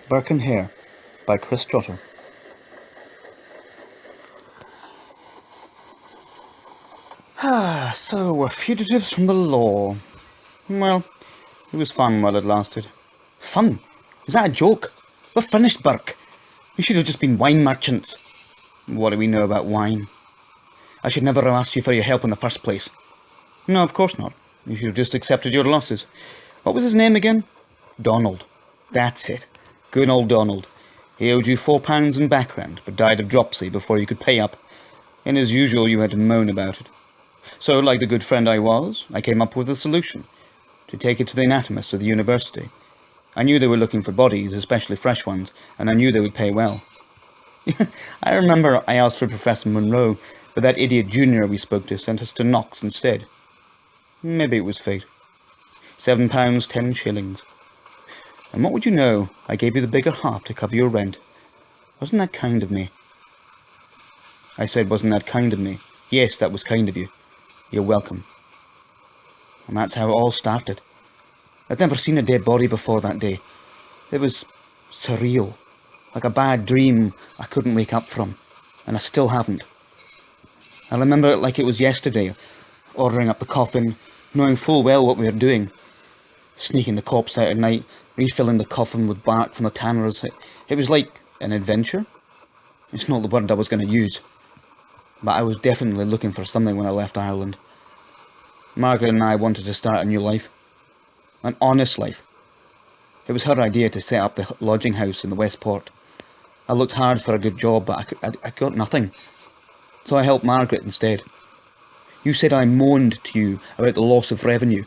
Burke and Hare by Chris Trotter. So we're fugitives from the law. Well, it was fun while it lasted. Fun? Is that a joke? We're finished, Burke. We should have just been wine merchants. What do we know about wine? I should never have asked you for your help in the first place. No, of course not. You should have just accepted your losses. What was his name again? Donald. That's it. Good old Donald. He owed you £4 in background, but died of dropsy before you could pay up. And as usual, you had to moan about it. So, like the good friend I was, I came up with a solution. To take it to the anatomists of the university. I knew they were looking for bodies, especially fresh ones, and I knew they would pay well. I remember I asked for Professor Monroe, but that idiot junior we spoke to sent us to Knox instead. Maybe it was fate. £7, 10 shillings. And what would you know, I gave you the bigger half to cover your rent. Wasn't that kind of me? I said, wasn't that kind of me? Yes, that was kind of you. You're welcome. And that's how it all started. I'd never seen a dead body before that day. It was surreal, like a bad dream I couldn't wake up from, and I still haven't. I remember it like it was yesterday, ordering up the coffin, knowing full well what we were doing. Sneaking the corpse out at night, refilling the coffin with bark from the tanners. It was like an adventure. It's not the word I was going to use. But I was definitely looking for something when I left Ireland. Margaret and I wanted to start a new life. An honest life. It was her idea to set up the lodging house in the West Port. I looked hard for a good job, but I got nothing. So I helped Margaret instead. You said I moaned to you about the loss of revenue,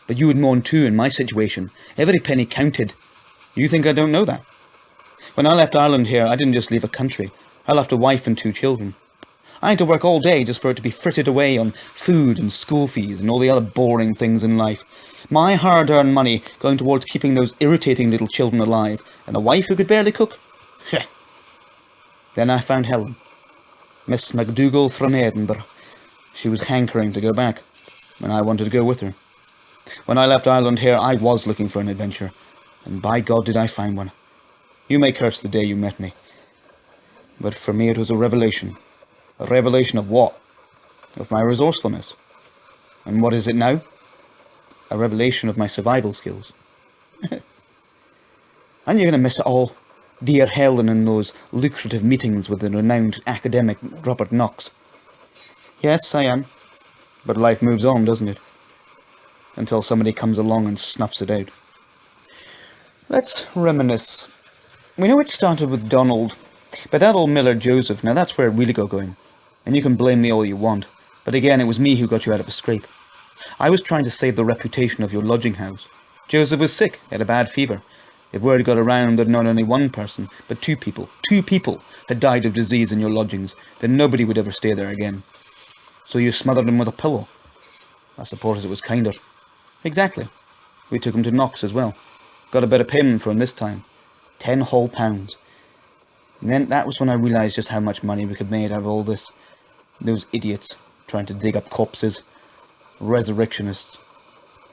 but you would moan too in my situation. Every penny counted. You think I don't know that? When I left Ireland here, I didn't just leave a country. I left a wife and 2 children. I had to work all day just for it to be frittered away on food and school fees and all the other boring things in life. My hard-earned money going towards keeping those irritating little children alive, and a wife who could barely cook. Then I found Helen, Miss MacDougall from Edinburgh. She was hankering to go back, and I wanted to go with her. When I left Ireland here, I was looking for an adventure, and by God did I find one. You may curse the day you met me, but for me it was a revelation. A revelation of what? Of my resourcefulness. And what is it now? A revelation of my survival skills. Aren't you going to miss it all? Dear Helen and those lucrative meetings with the renowned academic Robert Knox. Yes, I am. But life moves on, doesn't it? Until somebody comes along and snuffs it out. Let's reminisce. We know it started with Donald, but that old Miller Joseph, now that's where it really got going. And you can blame me all you want, but again, it was me who got you out of a scrape. I was trying to save the reputation of your lodging house. Joseph was sick, had a bad fever. The word got around that not only one person, but 2 people had died of disease in your lodgings, then nobody would ever stay there again. So you smothered him with a pillow. I suppose it was kinder. Exactly. We took him to Knox as well. Got a bit of payment for him this time. 10 whole pounds. And then that was when I realised just how much money we could make out of all this. Those idiots trying to dig up corpses. Resurrectionists.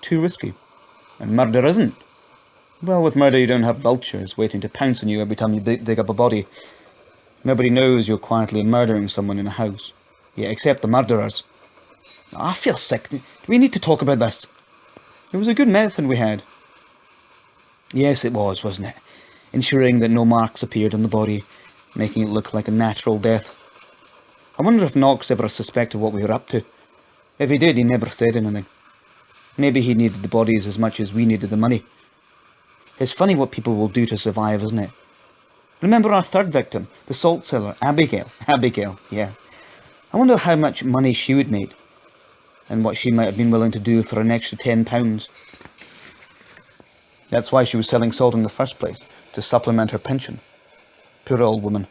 Too risky. And murder isn't. Well, with murder you don't have vultures waiting to pounce on you every time you dig up a body. Nobody knows you're quietly murdering someone in a house. Yeah, except the murderers. I feel sick. Do we need to talk about this? It was a good method we had. Yes, it was, wasn't it? Ensuring that no marks appeared on the body, making it look like a natural death. I wonder if Knox ever suspected what we were up to. If he did, he never said anything. Maybe he needed the bodies as much as we needed the money. It's funny what people will do to survive, isn't it? Remember our 3rd victim, the salt seller, Abigail. Abigail, yeah. I wonder how much money she would make, and what she might have been willing to do for an extra £10. That's why she was selling salt in the first place, to supplement her pension. Poor old woman.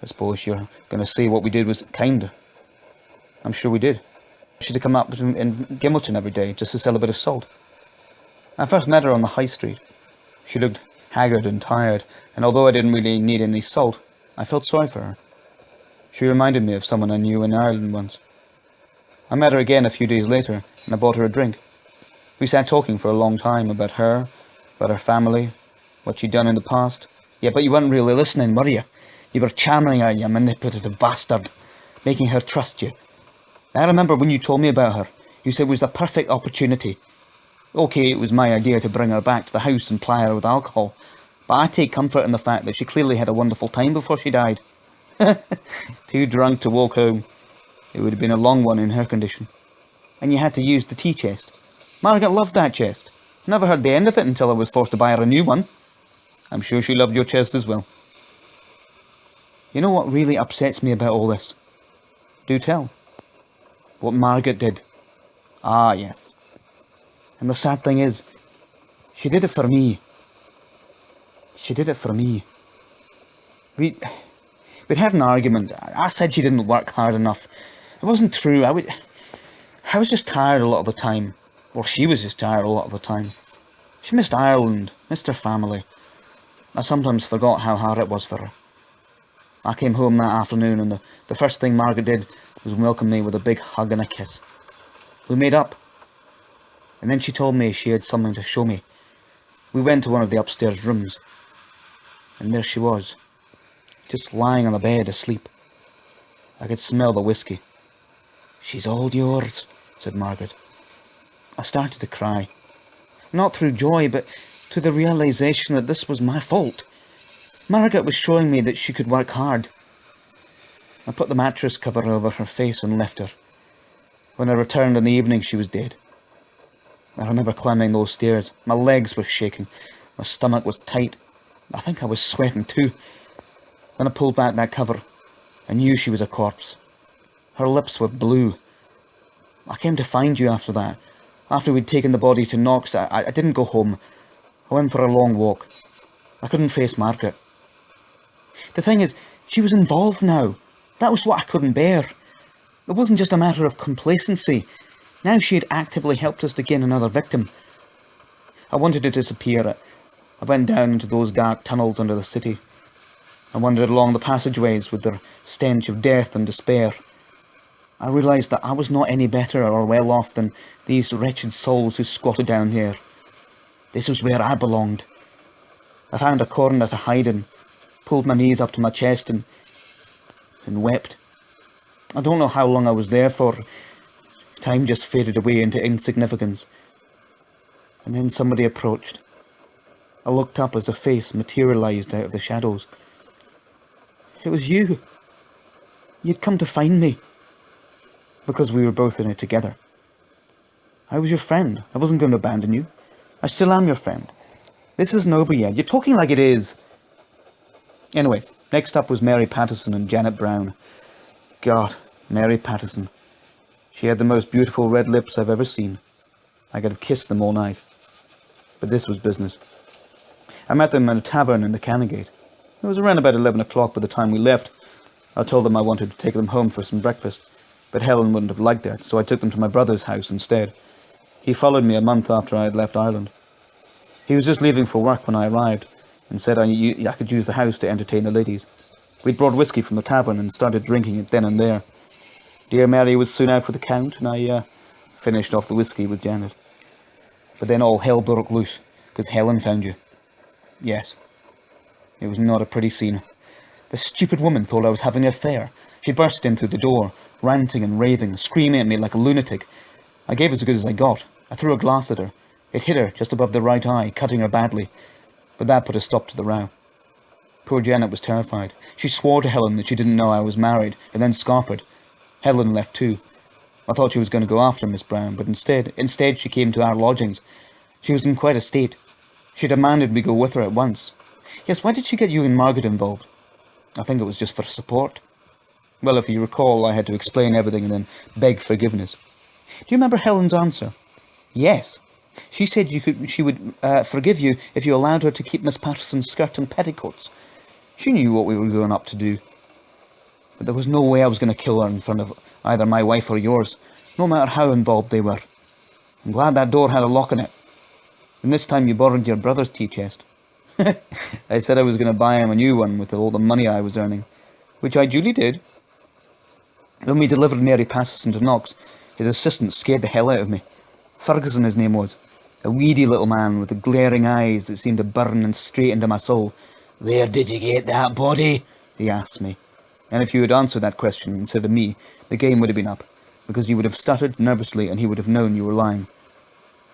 I suppose you're going to say what we did was kind. I'm sure we did. She'd have come up in Gimbleton every day just to sell a bit of salt. I first met her on the high street. She looked haggard and tired, and although I didn't really need any salt, I felt sorry for her. She reminded me of someone I knew in Ireland once. I met her again a few days later, and I bought her a drink. We sat talking for a long time about her family, what she'd done in the past, Yeah, but you weren't really listening, were you? You were charming her, you manipulative bastard, making her trust you. I remember when you told me about her, you said it was a perfect opportunity. Okay, it was my idea to bring her back to the house and ply her with alcohol, but I take comfort in the fact that she clearly had a wonderful time before she died. Too drunk to walk home. It would have been a long one in her condition. And you had to use the tea chest. Margaret loved that chest. Never heard the end of it until I was forced to buy her a new one. I'm sure she loved your chest as well. You know what really upsets me about all this? Do tell. What Margaret did. Ah, yes. And the sad thing is, she did it for me. She did it for me. We'd had an argument. I said she didn't work hard enough. It wasn't true. I was just tired a lot of the time. Or she was just tired a lot of the time. She missed Ireland, missed her family. I sometimes forgot how hard it was for her. I came home that afternoon and the first thing Margaret did was welcome me with a big hug and a kiss. We made up. And then she told me she had something to show me. We went to one of the upstairs rooms. And there she was, just lying on the bed asleep. I could smell the whiskey. "She's all yours," said Margaret. I started to cry. Not through joy, but through the realization that this was my fault. Margaret was showing me that she could work hard. I put the mattress cover over her face and left her. When I returned in the evening, she was dead. I remember climbing those stairs. My legs were shaking. My stomach was tight. I think I was sweating too. When I pulled back that cover, I knew she was a corpse. Her lips were blue. I came to find you after that. After we'd taken the body to Knox, I didn't go home. I went for a long walk. I couldn't face Margaret. The thing is, she was involved now. That was what I couldn't bear. It wasn't just a matter of complacency. Now she had actively helped us to gain another victim. I wanted to disappear. I went down into those dark tunnels under the city. I wandered along the passageways with their stench of death and despair. I realised that I was not any better or well off than these wretched souls who squatted down here. This was where I belonged. I found a corner to hide in, pulled my knees up to my chest and wept. I don't know how long I was there for. Time just faded away into insignificance. And then somebody approached. I looked up as a face materialised out of the shadows. It was you. You'd come to find me. Because we were both in it together. I was your friend. I wasn't going to abandon you. I still am your friend. This isn't over yet. You're talking like it is. Anyway, next up was Mary Patterson and Janet Brown. God, Mary Patterson. She had the most beautiful red lips I've ever seen. I could have kissed them all night. But this was business. I met them in a tavern in the Canongate. It was around about 11 o'clock by the time we left. I told them I wanted to take them home for some breakfast, but Helen wouldn't have liked that, so I took them to my brother's house instead. He followed me a month after I had left Ireland. He was just leaving for work when I arrived, and said I could use the house to entertain the ladies. We'd brought whiskey from the tavern and started drinking it then and there. Dear Mary was soon out for the count, and I finished off the whiskey with Janet. But then all hell broke loose, because Helen found you. Yes. It was not a pretty scene. The stupid woman thought I was having an affair. She burst in through the door, ranting and raving, screaming at me like a lunatic. I gave as good as I got. I threw a glass at her. It hit her just above the right eye, cutting her badly. But that put a stop to the row. Poor Janet was terrified. She swore to Helen that she didn't know I was married, and then scarpered. Helen left too. I thought she was going to go after Miss Brown, but instead she came to our lodgings. She was in quite a state. She demanded we go with her at once. Yes, why did she get you and Margaret involved? I think it was just for support. Well, if you recall, I had to explain everything and then beg forgiveness. Do you remember Helen's answer? Yes. She said she would forgive you if you allowed her to keep Miss Patterson's skirt and petticoats. She knew what we were going up to do. But there was no way I was going to kill her in front of either my wife or yours, no matter how involved they were. I'm glad that door had a lock on it. And this time you borrowed your brother's tea chest. I said I was going to buy him a new one with all the money I was earning, which I duly did. When we delivered Mary Patterson to Knox, his assistant scared the hell out of me. Ferguson his name was, a weedy little man with the glaring eyes that seemed to burn and straight into my soul. "Where did you get that body?" he asked me. And if you had answered that question instead of me, the game would have been up, because you would have stuttered nervously and he would have known you were lying.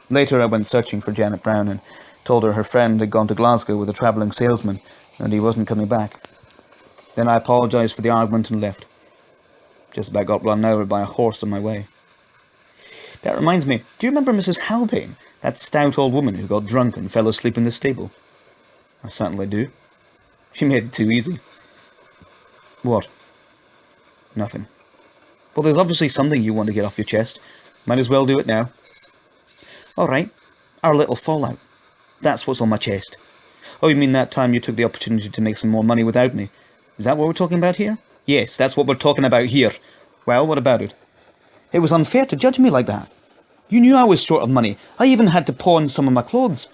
Later I went searching for Janet Brown and told her friend had gone to Glasgow with a travelling salesman and he wasn't coming back. Then I apologised for the argument and left. Just about got run over by a horse on my way. That reminds me, do you remember Mrs. Haldane, that stout old woman who got drunk and fell asleep in the stable? I certainly do. She made it too easy. What? Nothing. Well, there's obviously something you want to get off your chest. Might as well do it now. All right, our little fallout. That's what's on my chest. Oh, you mean that time you took the opportunity to make some more money without me? Is that what we're talking about here? Yes, that's what we're talking about here. Well, what about it? It was unfair to judge me like that. You knew I was short of money. I even had to pawn some of my clothes.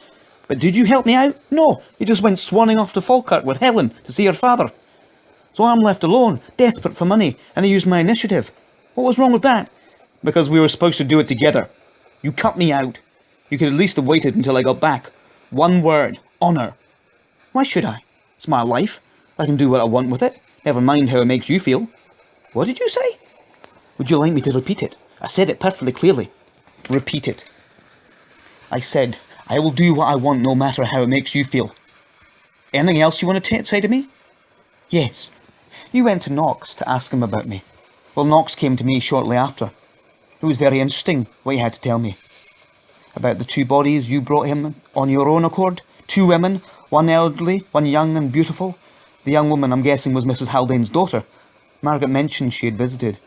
But did you help me out? No, you just went swanning off to Falkirk with Helen to see her father. So I'm left alone, desperate for money, and I used my initiative. What was wrong with that? Because we were supposed to do it together. You cut me out. You could at least have waited until I got back. One word. Honour. Why should I? It's my life. I can do what I want with it. Never mind how it makes you feel. What did you say? Would you like me to repeat it? I said it perfectly clearly. Repeat it. I said, I will do what I want no matter how it makes you feel. Anything else you want to say to me? Yes. You went to Knox to ask him about me. Well, Knox came to me shortly after. It was very interesting what he had to tell me. About the 2 bodies you brought him on your own accord. 2 women, one elderly, one young and beautiful. The young woman, I'm guessing, was Mrs. Haldane's daughter. Margaret mentioned she had visited.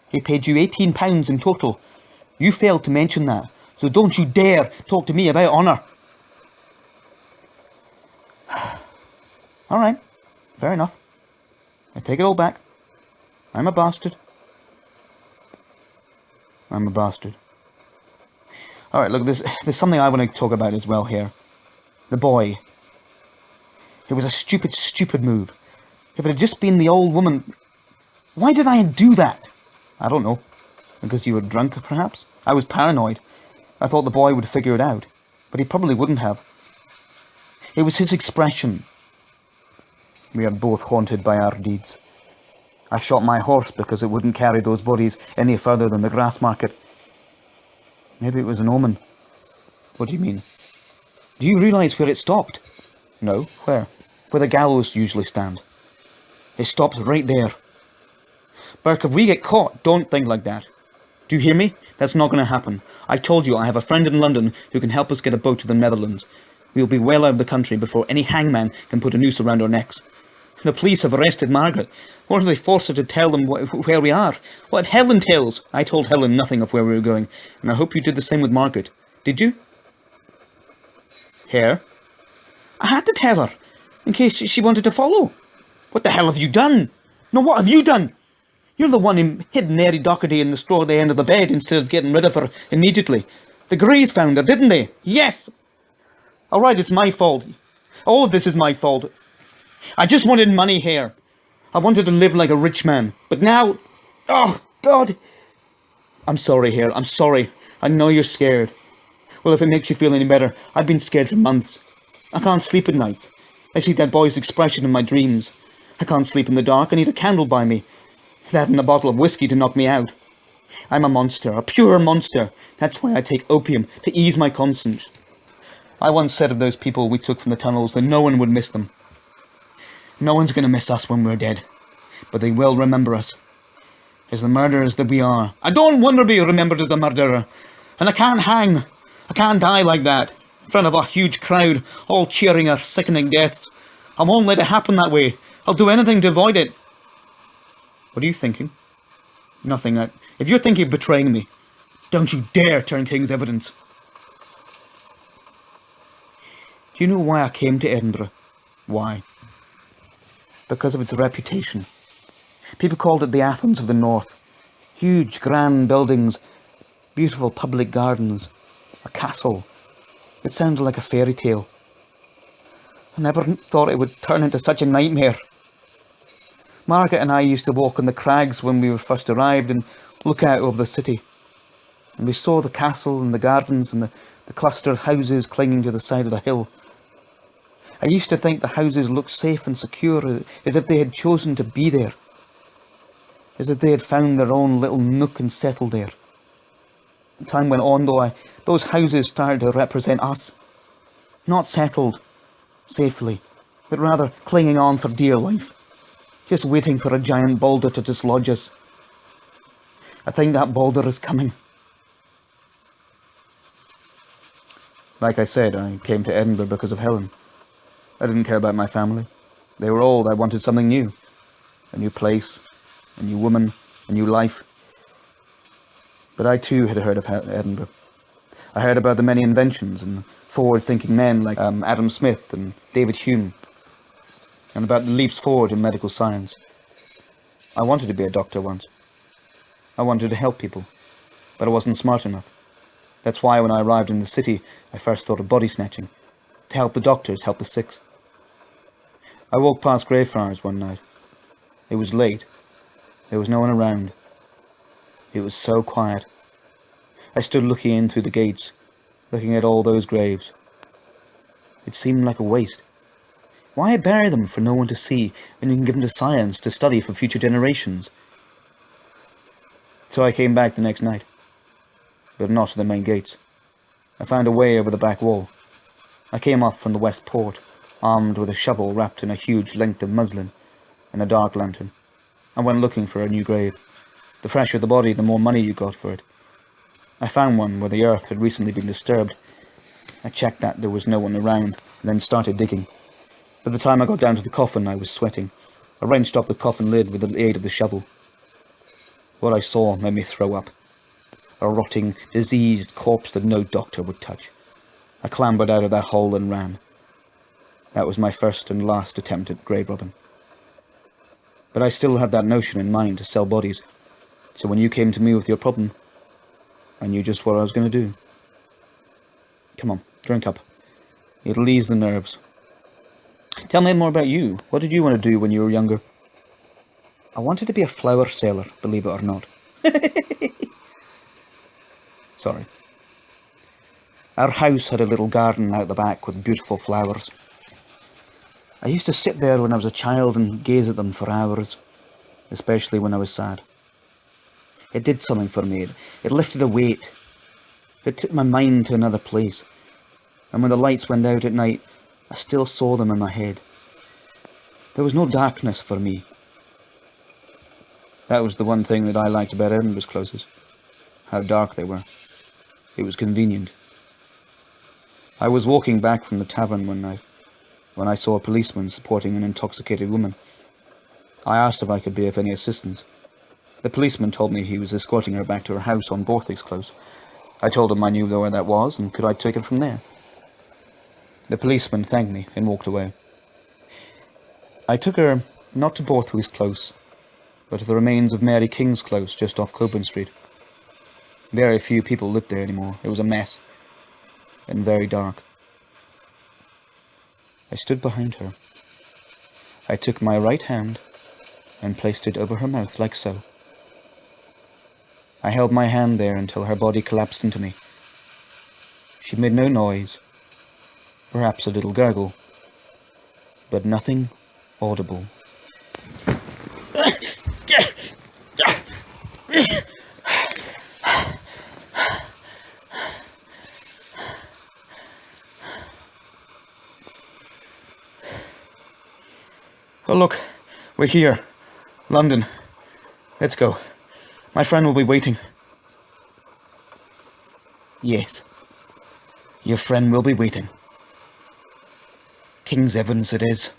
He paid you £18 in total. You failed to mention that, so don't you dare talk to me about honour. All right, fair enough. I take it all back. I'm a bastard. I'm a bastard. All right, look, there's something I want to talk about as well here. The boy. It was a stupid, stupid move. If it had just been the old woman... Why did I do that? I don't know. Because you were drunk, perhaps? I was paranoid. I thought the boy would figure it out. But he probably wouldn't have. It was his expression. We are both haunted by our deeds. I shot my horse because it wouldn't carry those bodies any further than the grass market. Maybe it was an omen. What do you mean? Do you realise where it stopped? No, where? Where the gallows usually stand. It stopped right there. Burke, if we get caught, don't think like that. Do you hear me? That's not going to happen. I told you I have a friend in London who can help us get a boat to the Netherlands. We'll be well out of the country before any hangman can put a noose around our necks. The police have arrested Margaret. What if they force her to tell them where we are? What if Helen tells? I told Helen nothing of where we were going, and I hope you did the same with Margaret. Did you? Hare? I had to tell her, in case she wanted to follow. What the hell have you done? No, what have you done? You're the one who hid Mary Doherty in the straw at the end of the bed instead of getting rid of her immediately. The Greys found her, didn't they? Yes! All right, it's my fault. All of this is my fault. I just wanted money here. I wanted to live like a rich man. But now... Oh, God! I'm sorry, Hare. I'm sorry. I know you're scared. Well, if it makes you feel any better, I've been scared for months. I can't sleep at night. I see that boy's expression in my dreams. I can't sleep in the dark. I need a candle by me. That and a bottle of whiskey to knock me out. I'm a monster, a pure monster. That's why I take opium, to ease my conscience. I once said of those people we took from the tunnels that no one would miss them. No one's going to miss us when we're dead, but they will remember us as the murderers that we are. I don't want to be remembered as a murderer, and I can't hang. I can't die like that, in front of a huge crowd, all cheering our sickening deaths. I won't let it happen that way. I'll do anything to avoid it. What are you thinking? Nothing. If you're thinking of betraying me, don't you dare turn King's evidence. Do you know why I came to Edinburgh? Why? Because of its reputation. People called it the Athens of the North. Huge, grand buildings, beautiful public gardens, a castle. It sounded like a fairy tale. I never thought it would turn into such a nightmare. Margaret and I used to walk on the crags when we were first arrived and look out over the city. And we saw the castle and the gardens and the cluster of houses clinging to the side of the hill. I used to think the houses looked safe and secure, as if they had chosen to be there. As if they had found their own little nook and settled there. Time went on, though, those houses started to represent us. Not settled safely, but rather clinging on for dear life. Just waiting for a giant boulder to dislodge us. I think that boulder is coming. Like I said, I came to Edinburgh because of Helen. I didn't care about my family. They were old. I wanted something new. A new place, a new woman, a new life. But I too had heard of Edinburgh. I heard about the many inventions and forward-thinking men like Adam Smith and David Hume, and about the leaps forward in medical science. I wanted to be a doctor once. I wanted to help people, but I wasn't smart enough. That's why when I arrived in the city, I first thought of body snatching, to help the doctors help the sick. I walked past Greyfriars one night. It was late. There was no one around. It was so quiet. I stood looking in through the gates, looking at all those graves. It seemed like a waste. Why bury them for no one to see when you can give them to science to study for future generations? So I came back the next night, but not to the main gates. I found a way over the back wall. I came off from the west port, armed with a shovel wrapped in a huge length of muslin and a dark lantern. I went looking for a new grave. The fresher the body, the more money you got for it. I found one where the earth had recently been disturbed. I checked that there was no one around, and then started digging. By the time I got down to the coffin, I was sweating. I wrenched off the coffin lid with the aid of the shovel. What I saw made me throw up. A rotting, diseased corpse that no doctor would touch. I clambered out of that hole and ran. That was my first and last attempt at grave robbing. But I still had that notion in mind to sell bodies. So when you came to me with your problem, I knew just what I was going to do. Come on, drink up. It'll ease the nerves. Tell me more about you. What did you want to do when you were younger? I wanted to be a flower seller, believe it or not. Sorry. Our house had a little garden out the back with beautiful flowers. I used to sit there when I was a child and gaze at them for hours, especially when I was sad. It did something for me. It lifted a weight. It took my mind to another place. And when the lights went out at night, I still saw them in my head. There was no darkness for me. That was the one thing that I liked about Edinburgh's closes. How dark they were. It was convenient. I was walking back from the tavern one night when I saw a policeman supporting an intoxicated woman. I asked if I could be of any assistance. The policeman told me he was escorting her back to her house on Borthwick's Close. I told him I knew where that was and could I take it from there. The policeman thanked me and walked away. I took her not to Borthwick's Close, but to the remains of Mary King's Close just off Coburn Street. Very few people lived there anymore. It was a mess and very dark. I stood behind her. I took my right hand and placed it over her mouth like so. I held my hand there until her body collapsed into me. She made no noise, perhaps a little gurgle, but nothing audible. Oh look, we're here. London. Let's go. My friend will be waiting. Yes. Your friend will be waiting. King's Evans it is.